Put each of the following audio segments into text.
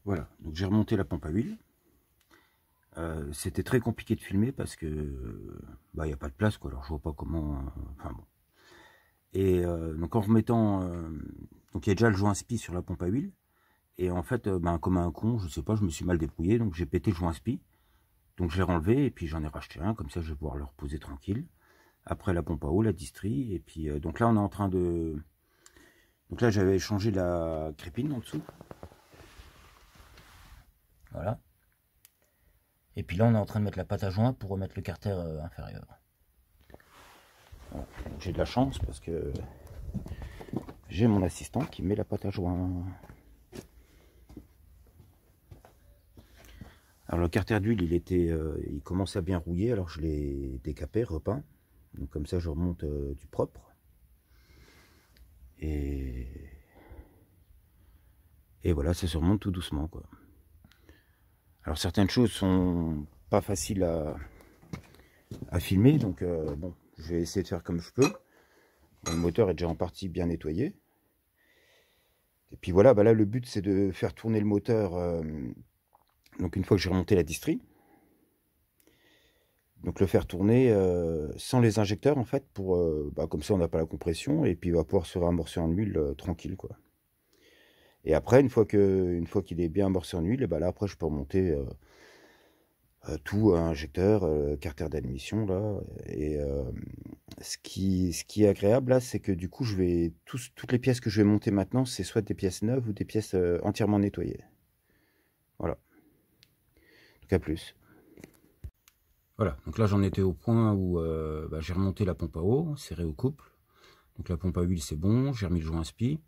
Voilà, donc j'ai remonté la pompe à huile. C'était très compliqué de filmer parce que bah, il n'y a pas de place, quoi. Alors je vois pas comment. Enfin bon. Et donc en remettant, donc il y a déjà le joint spi sur la pompe à huile. Et en fait, ben, comme un con, je sais pas, je me suis mal débrouillé, donc j'ai pété le joint spi. Donc je l'ai renlevé et puis j'en ai racheté un, comme ça je vais pouvoir le reposer tranquille. Après la pompe à eau, la distrie, et puis donc là on est en train de. Donc là j'avais changé la crépine en dessous. Voilà. Et puis là on est en train de mettre la pâte à joint pour remettre le carter inférieur. Voilà. J'ai de la chance parce que j'ai mon assistant qui met la pâte à joint. Alors le carter d'huile il commence à bien rouiller, alors je l'ai décapé, repeint. Donc comme ça je remonte du propre. Et voilà, ça se remonte tout doucement, quoi. Alors certaines choses sont pas faciles à filmer, donc bon, je vais essayer de faire comme je peux. Bon, le moteur est déjà en partie bien nettoyé. Et puis voilà, bah là le but c'est de faire tourner le moteur. Donc une fois que j'ai remonté la distrie, donc le faire tourner sans les injecteurs en fait, pour bah, comme ça on n'a pas la compression et puis il va pouvoir se réamorcer en huile tranquille, quoi. Et après une fois qu'il est bien amorcé en huile, et bah là après je peux remonter tout, injecteur, carter d'admission là. Et ce qui est agréable là, c'est que du coup toutes les pièces que je vais monter maintenant, c'est soit des pièces neuves ou des pièces entièrement nettoyées. Voilà. Donc à plus. Voilà, donc là j'en étais au point où bah, j'ai remonté la pompe à eau, serré au couple. Donc la pompe à huile c'est bon, j'ai remis le joint spi.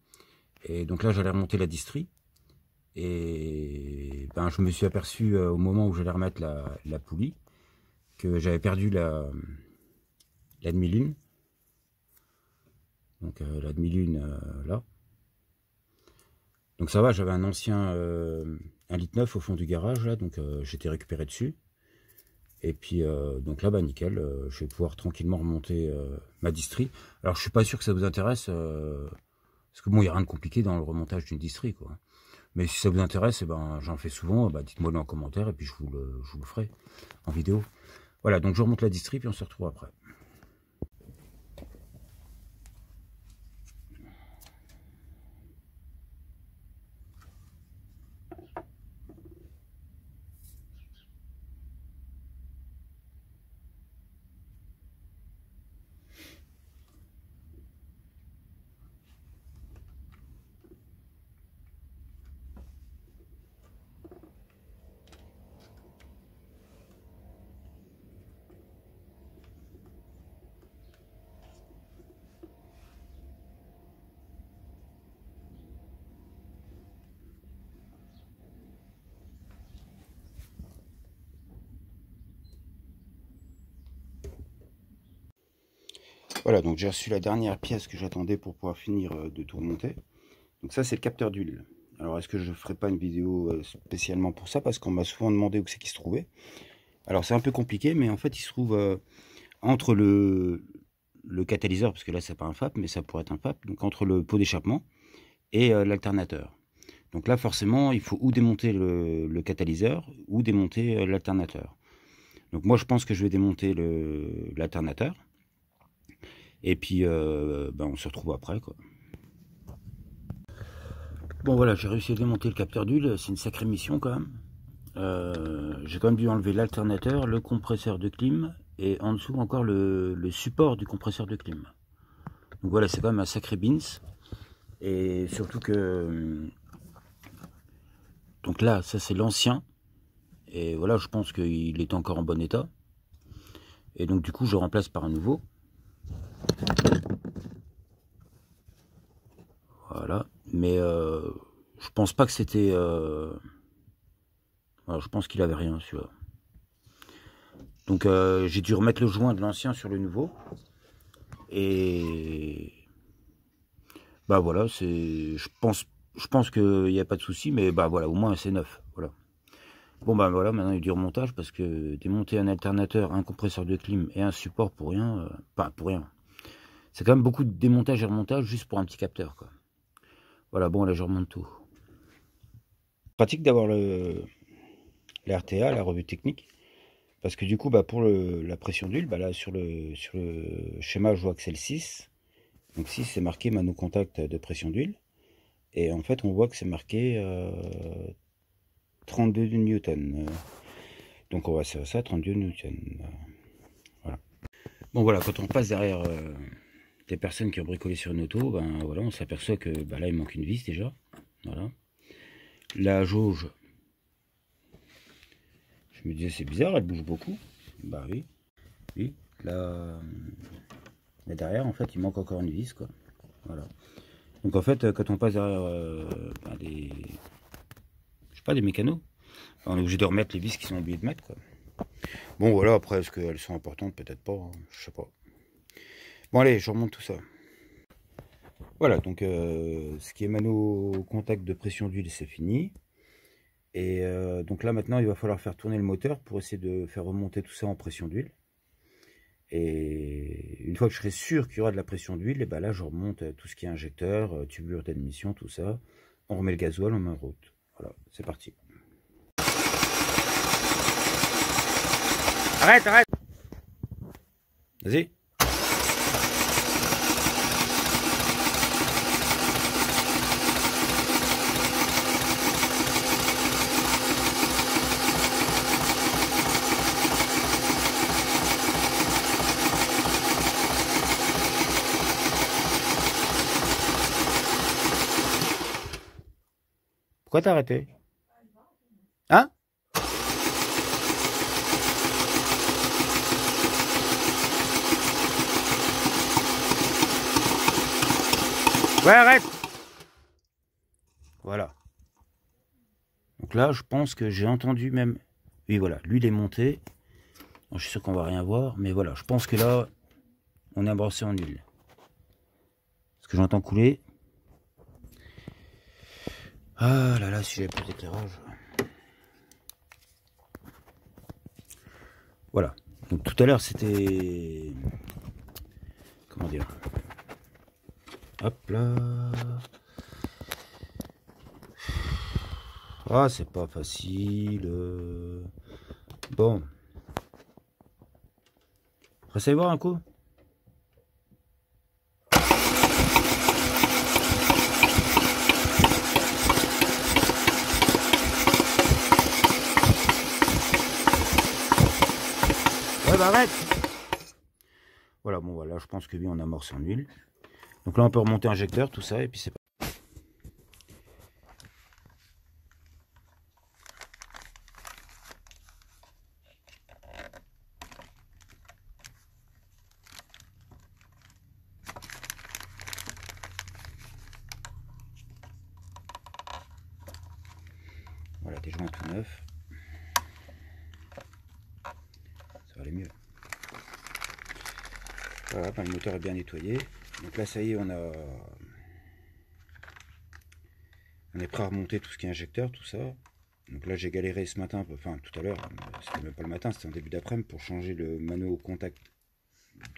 Et donc là j'allais remonter la distrie. Et ben, je me suis aperçu au moment où j'allais remettre la poulie que j'avais perdu la demi-lune. Donc la demi-lune là. Donc ça va, j'avais un ancien 1,9 litre au fond du garage là, donc j'étais récupéré dessus. Et puis donc là, bah nickel, je vais pouvoir tranquillement remonter ma distrie. Alors je suis pas sûr que ça vous intéresse, parce que bon, il n'y a rien de compliqué dans le remontage d'une distrie, quoi. Mais si ça vous intéresse, eh ben, j'en fais souvent, bah, dites-moi en commentaire et puis je vous le ferai en vidéo. Voilà, donc je remonte la distrie puis on se retrouve après. Voilà, donc j'ai reçu la dernière pièce que j'attendais pour pouvoir finir de tout remonter. Donc ça, c'est le capteur d'huile. Alors, est-ce que je ne ferai pas une vidéo spécialement pour ça? Parce qu'on m'a souvent demandé où c'est qu'il se trouvait. Alors, c'est un peu compliqué, mais en fait, il se trouve entre le catalyseur, parce que là, c'est pas un FAP, mais ça pourrait être un FAP. Donc, entre le pot d'échappement et l'alternateur. Donc là, forcément, il faut ou démonter le catalyseur ou démonter l'alternateur. Donc moi, je pense que je vais démonter l'alternateur. Et puis, ben, on se retrouve après, quoi. Bon, voilà, j'ai réussi à démonter le capteur d'huile. C'est une sacrée mission, quand même. J'ai quand même dû enlever l'alternateur, le compresseur de clim, et en dessous encore le support du compresseur de clim. Donc voilà, c'est quand même un sacré bins. Et surtout que... Donc là, ça c'est l'ancien. Et voilà, je pense qu'il est encore en bon état. Et donc du coup, je remplace par un nouveau. Voilà. Mais je pense pas que c'était... Voilà, je pense qu'il avait rien, celui-là. Donc j'ai dû remettre le joint de l'ancien sur le nouveau. Et... Bah voilà, je pense qu'il n'y a pas de souci, mais bah voilà, au moins c'est neuf. Voilà. Bon bah voilà, maintenant il y a du remontage parce que démonter un alternateur, un compresseur de clim et un support pour rien, pas pour rien. C'est quand même beaucoup de démontage et remontage juste pour un petit capteur, quoi. Voilà, bon là je remonte tout. pratique d'avoir la RTA, la revue technique, parce que du coup, bah, pour la pression d'huile, bah, là sur le schéma, je vois que c'est le 6. Donc 6, c'est marqué mano contact de pression d'huile. Et en fait, on voit que c'est marqué 32 newtons. Donc on va faire ça, 32 newtons. Voilà. Bon voilà, quand on passe derrière des personnes qui ont bricolé sur une auto, ben voilà, on s'aperçoit que bah, là il manque une vis déjà. Voilà. La jauge, je me disais c'est bizarre, elle bouge beaucoup. Bah oui, oui. Là, derrière en fait il manque encore une vis quoi. Voilà. Donc en fait quand on passe derrière ben, je sais pas, des mécanos, on est obligé de remettre les vis qui sont oubliés de mettre quoi. Bon voilà, après est-ce qu'elles sont importantes? Peut-être pas, hein, je sais pas. Bon allez, je remonte tout ça. Voilà, donc ce qui est mano contact de pression d'huile, c'est fini. Et donc là maintenant, il va falloir faire tourner le moteur pour essayer de faire remonter tout ça en pression d'huile. Et une fois que je serai sûr qu'il y aura de la pression d'huile, et ben là je remonte tout ce qui est injecteur, tubulure d'admission, tout ça. On remet le gasoil, on met en route. Voilà, c'est parti. Arrête, arrête! Vas-y. Pourquoi t'as arrêté? Hein? Ouais, arrête! Voilà. Donc là, je pense que j'ai entendu même... Oui, voilà, l'huile est montée. Bon, je suis sûr qu'on va rien voir, mais voilà, je pense que là, on est embrassé en huile. Parce que j'entends couler. Ah là là, si j'avais plus d'éclairage. Voilà. Donc tout à l'heure, c'était... Comment dire? Hop là. Ah, c'est pas facile. Bon. On va essayer de voir un coup. Ouais, bah arrête. Voilà, bon voilà, je pense que oui, on amorce en huile. Donc là, on peut remonter injecteur, tout ça, et puis c'est pas... Voilà, des joints tout neufs. Ça va aller mieux. Voilà, ben, le moteur est bien nettoyé. Donc là, ça y est, on est prêt à remonter tout ce qui est injecteur, tout ça. Donc là, j'ai galéré ce matin, enfin tout à l'heure, c'était même pas le matin, c'était en début d'après-midi, pour changer le mano au contact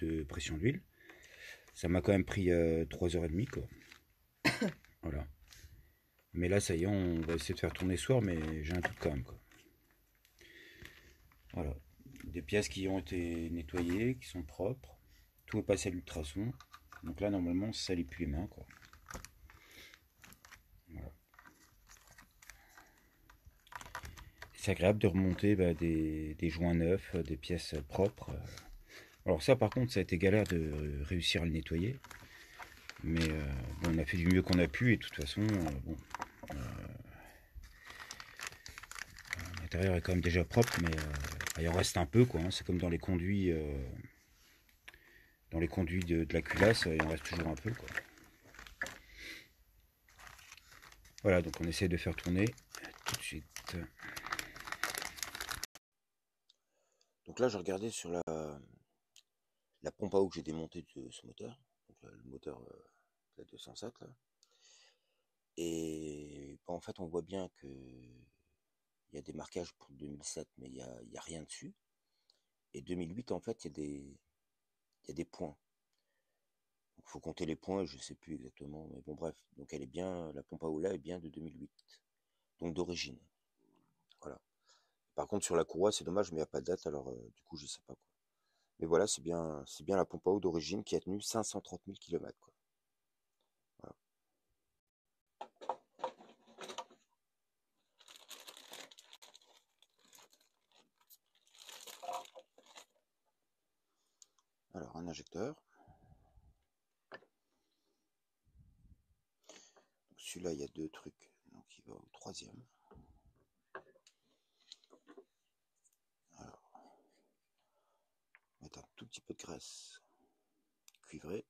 de pression d'huile. Ça m'a quand même pris 3h30, quoi. Voilà. Mais là, ça y est, on va essayer de faire tourner ce soir, mais j'ai un doute quand même, quoi. Voilà. Des pièces qui ont été nettoyées, qui sont propres. Tout est passé à l'ultrason. Donc là, normalement, ça salit plus les mains, quoi. Voilà. C'est agréable de remonter bah, des joints neufs, des pièces propres. Alors ça, par contre, ça a été galère de réussir à le nettoyer. Mais bon, on a fait du mieux qu'on a pu, et de toute façon, bon, l'intérieur est quand même déjà propre, mais il en reste un peu, quoi. Hein. C'est comme dans les conduits, de la culasse, il en reste toujours un peu, quoi. Voilà, donc on essaie de faire tourner tout de suite. Donc là, je regardais sur la pompe à eau que j'ai démontée de ce moteur, donc le moteur la 207 là. Et bah, en fait, on voit bien que il y a des marquages pour 2007, mais il y a rien dessus. Et 2008, en fait, il y a des points. Il faut compter les points, je sais plus exactement, mais bon bref. Donc elle est bien, la pompe à eau là est bien de 2008. donc d'origine. Voilà. Par contre, sur la courroie, c'est dommage, mais il n'y a pas de date, alors du coup, je sais pas, quoi. Mais voilà, c'est bien la pompe à eau d'origine qui a tenu 530 000 km, quoi. Voilà. Alors, un injecteur. Celui-là, il y a deux trucs, donc il va au troisième. Alors, mettre un tout petit peu de graisse cuivrée.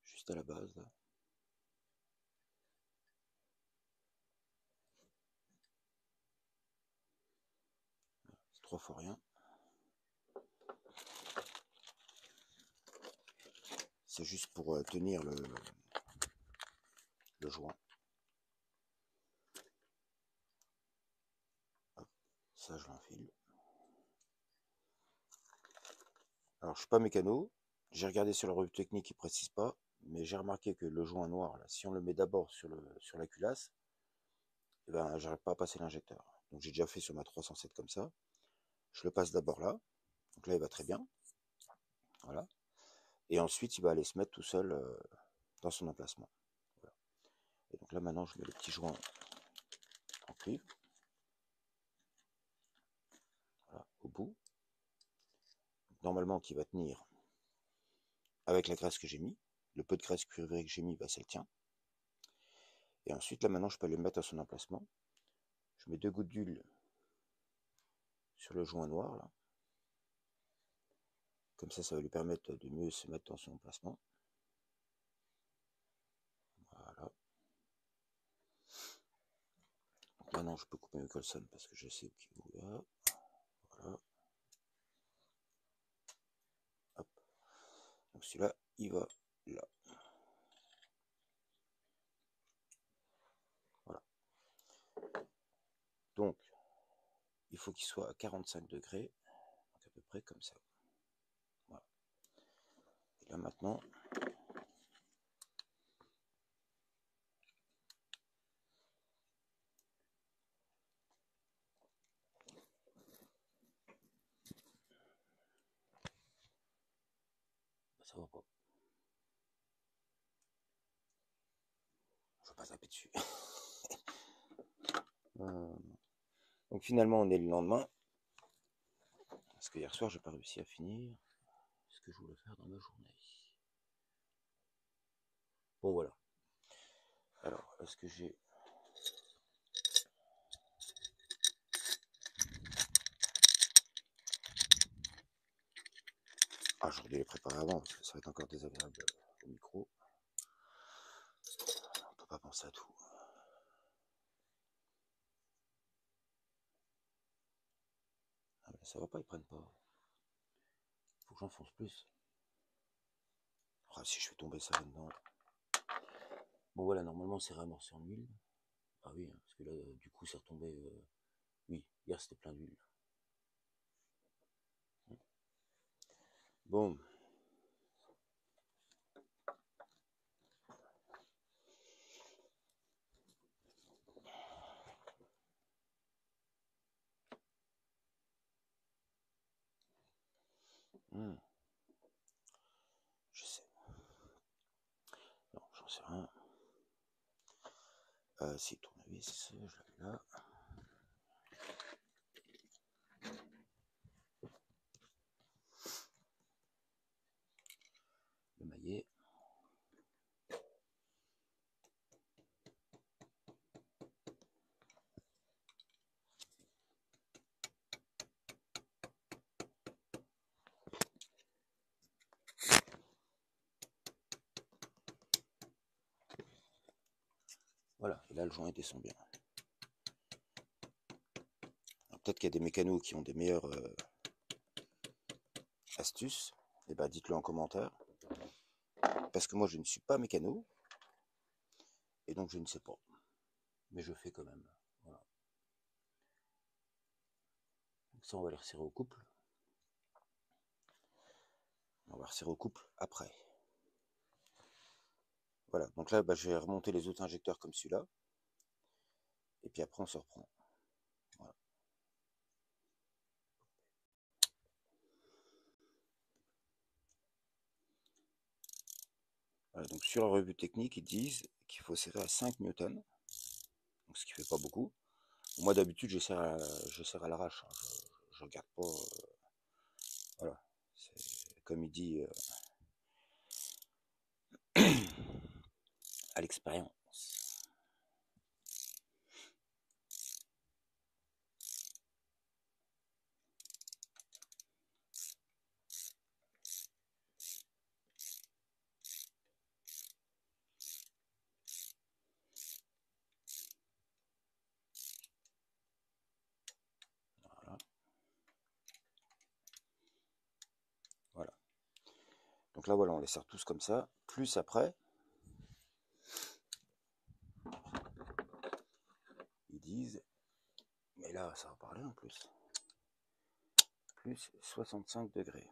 Juste à la base, là. C'est 3 fois rien. C'est juste pour tenir le joint. Hop, ça, je l'enfile. Alors, je suis pas mécano. J'ai regardé sur la revue technique, il précise pas. Mais j'ai remarqué que le joint noir, là, si on le met d'abord sur la culasse, eh ben, j'arrive pas à passer l'injecteur. Donc, j'ai déjà fait sur ma 307 comme ça. Je le passe d'abord là. Donc là, il va très bien. Voilà. Et ensuite, il va aller se mettre tout seul dans son emplacement. Voilà. Et donc là, maintenant, je mets le petit joint en cuivre. Voilà, au bout. Donc, normalement, qui va tenir avec la graisse que j'ai mis. Le peu de graisse cuivrée que j'ai mis, bah, ça le tient. Et ensuite, là, maintenant, je peux le mettre à son emplacement. Je mets 2 gouttes d'huile sur le joint noir, là. Comme ça va lui permettre de mieux se mettre dans son emplacement. Voilà. Donc maintenant, je peux couper mes colsons parce que je sais où il va. Voilà. Hop. Donc celui-là, il va là. Voilà. Donc, il faut qu'il soit à 45 degrés. Donc à peu près comme ça. Voilà. Et là maintenant, ça va pas. Je vais pas taper dessus. Donc finalement, on est le lendemain. Parce que hier soir, j'ai pas réussi à finir ce que je voulais faire dans ma journée. Bon voilà. Alors, est-ce que j'ai... Ah, j'aurais dû les préparer avant, parce que ça va être encore désagréable au micro. On peut pas penser à tout. Ah, mais ça va pas, ils prennent pas. Faut que j'enfonce plus. Ah, si je fais tomber ça là-dedans. Bon voilà, normalement c'est réamorcé en huile. Ah oui, hein, parce que là, du coup, c'est retombé... Oui, hier c'était plein d'huile. Bon. Je sais. Non, j'en sais rien. Si, tournevis, je l'avais là. Le maillet. Voilà, et là le joint descend bien. Peut-être qu'il y a des mécanos qui ont des meilleures astuces. Et bah dites-le en commentaire. Parce que moi je ne suis pas mécano. Et donc je ne sais pas. Mais je fais quand même. Voilà. Donc ça on va les resserrer au couple. On va resserrer au couple après. Voilà, donc là, bah, je vais remonter les autres injecteurs comme celui-là. Et puis après, on se reprend. Voilà. Voilà, donc sur la revue technique, ils disent qu'il faut serrer à 5 newtons, donc ce qui fait pas beaucoup. Moi d'habitude je serre à l'arrache, hein. Je regarde pas. Voilà, c'est comme il dit à l'expérience. Voilà. Voilà. Donc là voilà, on les serre tous comme ça. Plus après, ils disent, mais là ça va parler en plus, plus 65 degrés.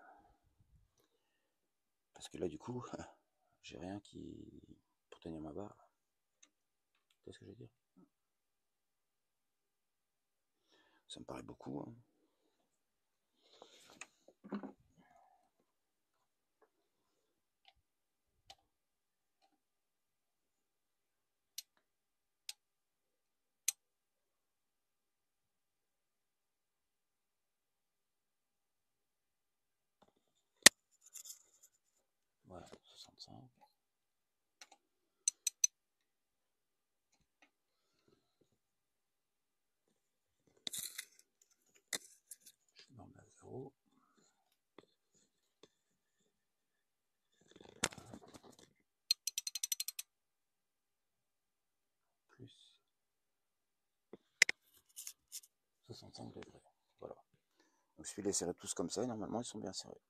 Parce que là du coup, j'ai rien qui pour tenir ma barre. C'est ce que je veux dire. Ça me paraît beaucoup. Hein. Voilà, 65. Je mets à 0. Plus 65 degrés. Voilà. Donc je vais les serrer tous comme ça et normalement ils sont bien serrés.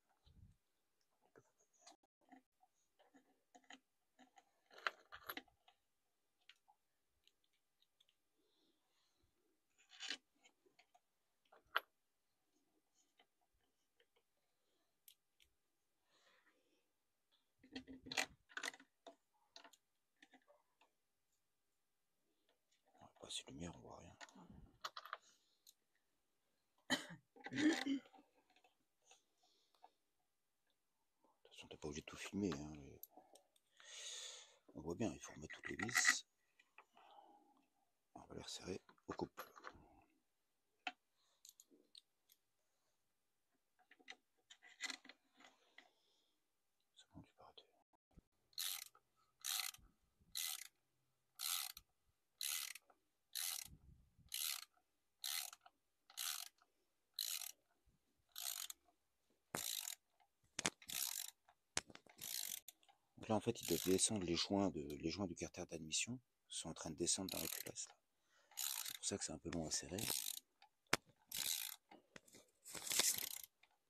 On va passer lumière, on voit rien. De toute façon, t'es pas obligé de tout filmer. Hein. On voit bien, il faut remettre toutes les vis. On va les resserrer au couple. C'est bon, tu peux arrêter. Donc là, en fait, ils doivent descendre les joints du carter d'admission. Ils sont en train de descendre dans la culasse. C'est pour ça que c'est un peu long à serrer.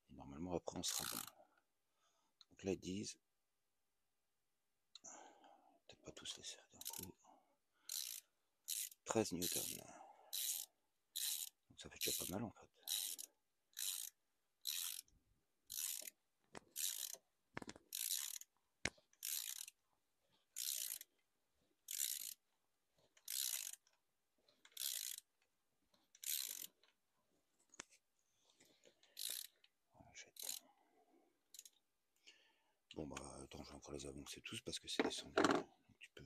Et normalement, après, on sera bon. Donc là, ils disent, peut-être pas tous les serrer d'un coup, 13 newtons. Donc ça fait déjà pas mal, en fait. Voilà, bon, bah, attends, je vais encore les avancer tous parce que c'est descendu. Donc tu peux...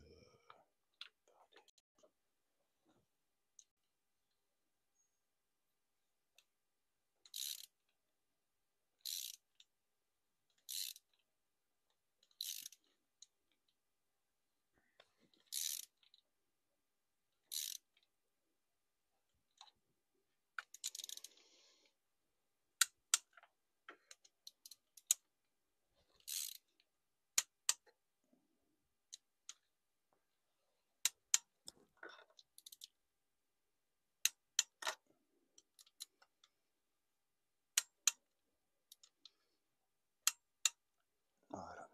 Voilà.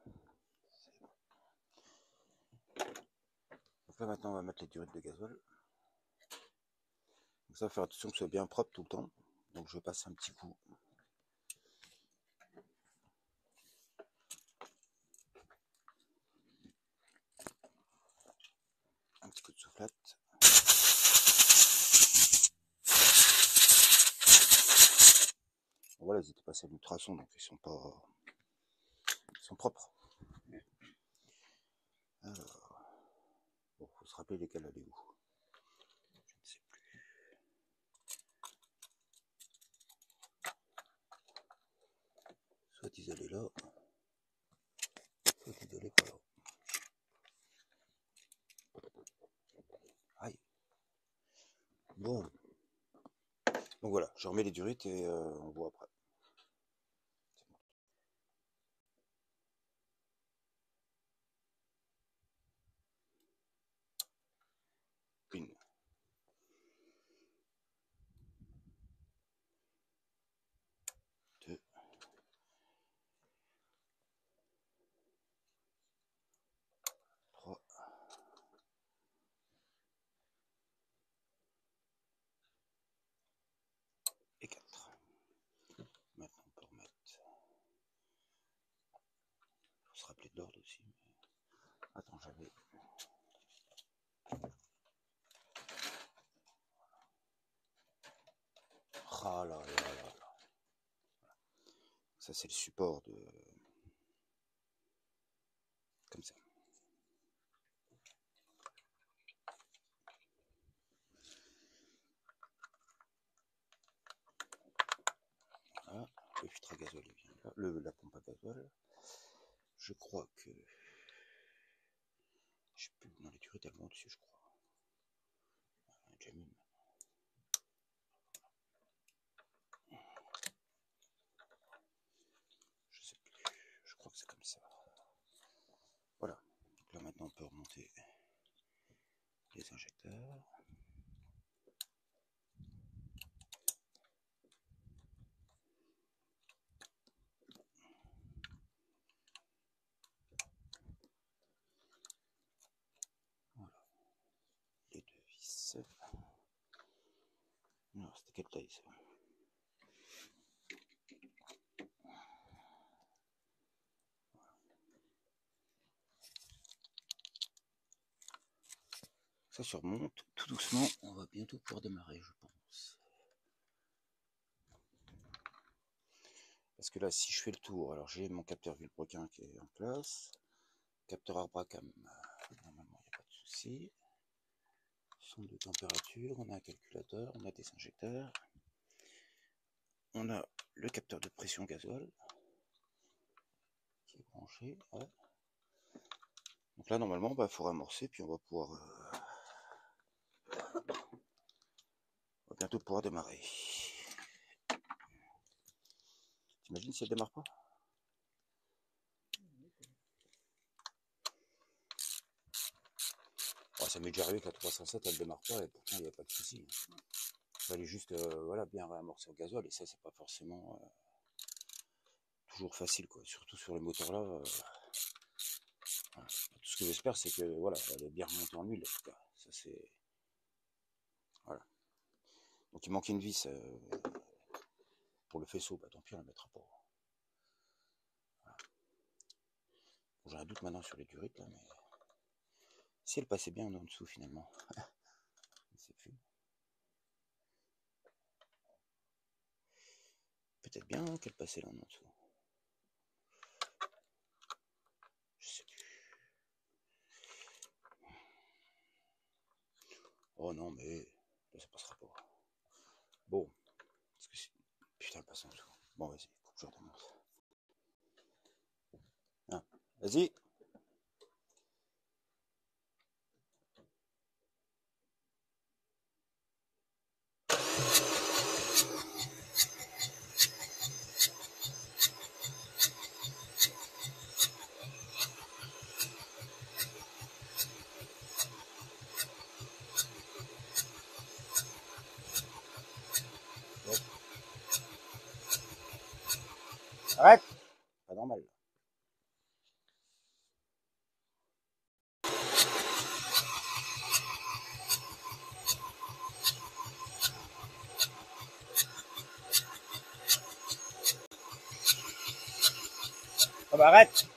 Donc là maintenant on va mettre les durites de gasoil. Donc ça va faire attention que ce soit bien propre tout le temps. Donc je passe un petit coup. petit coup de soufflette. Voilà, ils étaient passés à l'ultrason, donc ils sont propres. Alors, bon, faut se rappeler lesquels allaient où. Je ne sais plus. Soit ils allaient là, soit ils allaient pas là. Aïe. Bon. Donc voilà, je remets les durites et on voit après. Une. Deux. Trois. Et 4. Maintenant on peut remettre. Il faut se rappeler de l'ordre aussi. Attends, j'avais. Ah là là là là. Ça c'est le support de. Comme ça. Voilà. Le filtre à gazole est bien là. La pompe à gazole. Je crois que. Je sais plus. Non, les durites elles vont dessus, je crois. On a déjà mis. Je sais plus. Je crois que c'est comme ça. Voilà. Donc là maintenant on peut remonter les injecteurs. Voilà. Les deux vis. Alors c'était quelle taille ça? Ça surmonte tout doucement. On va bientôt pouvoir démarrer, je pense. Parce que là, si je fais le tour, alors j'ai mon capteur vilebrequin qui est en place. Capteur Arbracam, normalement il n'y a pas de souci. Sonde de température, on a un calculateur, on a des injecteurs. On a le capteur de pression gasoil qui est branché. Ouais. Donc là, normalement, il faut ramorcer, puis on va pouvoir. On va bientôt pouvoir démarrer. T'imagines si elle démarre pas? Oh, ça m'est déjà arrivé que la 307 elle démarre pas et pourtant il n'y a pas de souci. Il fallait juste voilà, bien réamorcer au gasoil et ça c'est pas forcément toujours facile quoi. Surtout sur les moteurs là. Voilà. Tout ce que j'espère c'est que voilà, elle est bien remontée en huile en tout cas. Ça c'est. Voilà. Donc il manque une vis pour le faisceau, bah tant pis on la mettra pas. Voilà. Bon, j'ai un doute maintenant sur les durites là, mais. Si elle passait bien en dessous finalement. Je sais plus. Peut-être bien qu'elle passait là en dessous. Je sais plus. Oh non mais là ça passera pas. Bon. Parce que putain elle passe en dessous. Bon vas-y, faut que je remonte. Ah, vas-y. Arrête. Pas normal. Ah bah arrête.